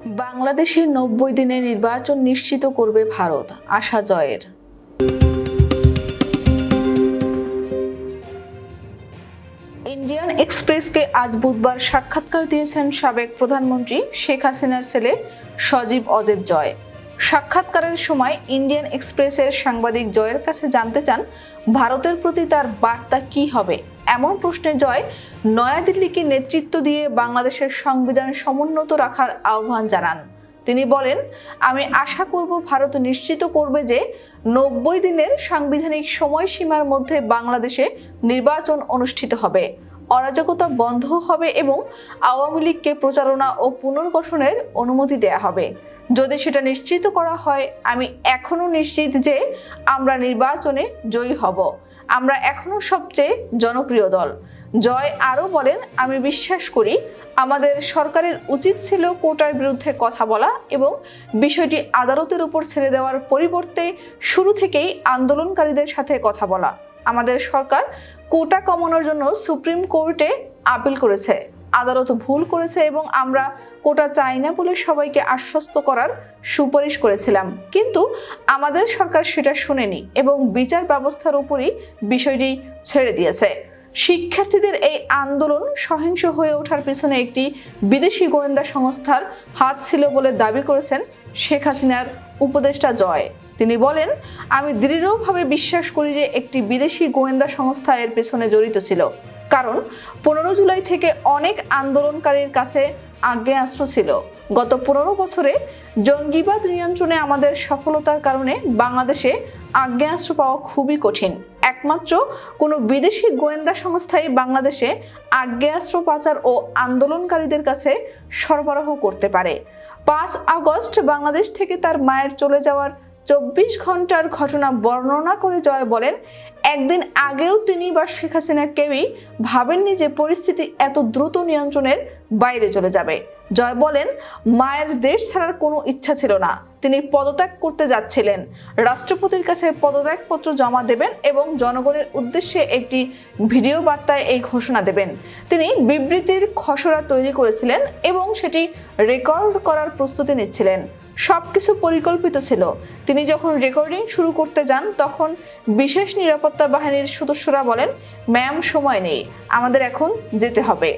বাংলাদেশের 90 দিনে নির্বাচন নিশ্চিত করবে ভারত, আশা জয়ের। ইন্ডিয়ান এক্সপ্রেসকে আজ বুধবার সাক্ষাৎকার দিয়েছেন সাবেক প্রধানমন্ত্রী শেখ হাসিনার ছেলে সজীব অজেদ জয়। সাক্ষাৎকারের সময় ইন্ডিয়ান এক্সপ্রেসের সাংবাদিক জয়ের কাছে জানতে চান ভারতের প্রতি তার বার্তা কি হবে। এমন প্রশ্নে জয় নয়াদিল্লিকে নেতৃত্ব দিয়ে বাংলাদেশের সংবিধান সমুন্নত রাখার আহ্বান জানান। তিনি বলেন, আমি আশা করব ভারত নিশ্চিত করবে যে 90 দিনের সাংবিধানিক সময়সীমার মধ্যে বাংলাদেশে নির্বাচন অনুষ্ঠিত হবে, অরাজকতা বন্ধ হবে এবং আওয়ামী লীগকে প্রচারণা ও পুনর্গঠনের অনুমতি দেয়া হবে। যদি সেটা নিশ্চিত করা হয়, আমি এখনো নিশ্চিত যে আমরা নির্বাচনে জয়ী হব। আমরা এখনো সবচেয়ে জনপ্রিয় দল। জয় আরও বলেন, আমি বিশ্বাস করি আমাদের সরকারের উচিত ছিল কোটার বিরুদ্ধে কথা বলা এবং বিষয়টি আদালতের উপর ছেড়ে দেওয়ার পরিবর্তে শুরু থেকেই আন্দোলনকারীদের সাথে কথা বলা। আমাদের সরকার কোটা কমানোর জন্য সুপ্রিম কোর্টে আপিল করেছে, আদালত ভুল করেছে এবং আমরা কোটা চাই না বলে সবাইকে আশ্বস্ত করার সুপারিশ করেছিলাম, কিন্তু আমাদের সরকার সেটা শুনেনি এবং বিচার ব্যবস্থার উপরই বিষয়টি ছেড়ে দিয়েছে। শিক্ষার্থীদের এই আন্দোলন সহিংস হয়ে ওঠার পিছনে একটি বিদেশি গোয়েন্দা সংস্থার হাত ছিল বলে দাবি করেছেন শেখ হাসিনার উপদেষ্টা জয়। তিনি বলেন, আমি দৃঢ়ভাবে বিশ্বাস করি যে একটি বিদেশি গোয়েন্দা সংস্থা এর পেছনে জড়িত ছিল, কারণ 15 জুলাই থেকে অনেক আন্দোলনকারীর কাছে আগ্নেয়াস্ত্র ছিল। গত 15 বছরে জঙ্গিবাদ নিয়ন্ত্রণে আমাদের সফলতার কারণে বাংলাদেশে আগ্নেয়াস্ত্র পাওয়া খুবই কঠিন। একমাত্র কোনো বিদেশি গোয়েন্দা সংস্থাই বাংলাদেশে আগ্নেয়াস্ত্র পাচার ও আন্দোলনকারীদের কাছে সরবরাহ করতে পারে। 5 আগস্ট বাংলাদেশ থেকে তার মায়ের চলে যাওয়ার 24 ঘন্টার ঘটনা বর্ণনা করে জয় বলেন, একদিন আগেও তিনি বা শেখ হাসিনা কেউই ভাবেননি যে পরিস্থিতি এত দ্রুত নিয়ন্ত্রণের বাইরে চলে যাবে। জয় বলেন, মায়ের দেশ ছাড়ার কোনো ইচ্ছা ছিল না। তিনি পদত্যাগ করতে যাচ্ছিলেন, রাষ্ট্রপতির কাছে পদত্যাগপত্র জমা দেবেন এবং জনগণের উদ্দেশ্যে একটি ভিডিও বার্তায় এই ঘোষণা দেবেন। তিনি বিবৃতির খসড়া তৈরি করেছিলেন এবং সেটি রেকর্ড করার প্রস্তুতি নিচ্ছিলেন। সবকিছু পরিকল্পিত ছিল। তিনি যখন রেকর্ডিং শুরু করতে যান তখন বিশেষ নিরাপত্তা বাহিনীর সদস্যরা বলেন, ম্যাম সময় নেই, আমাদের এখন যেতে হবে।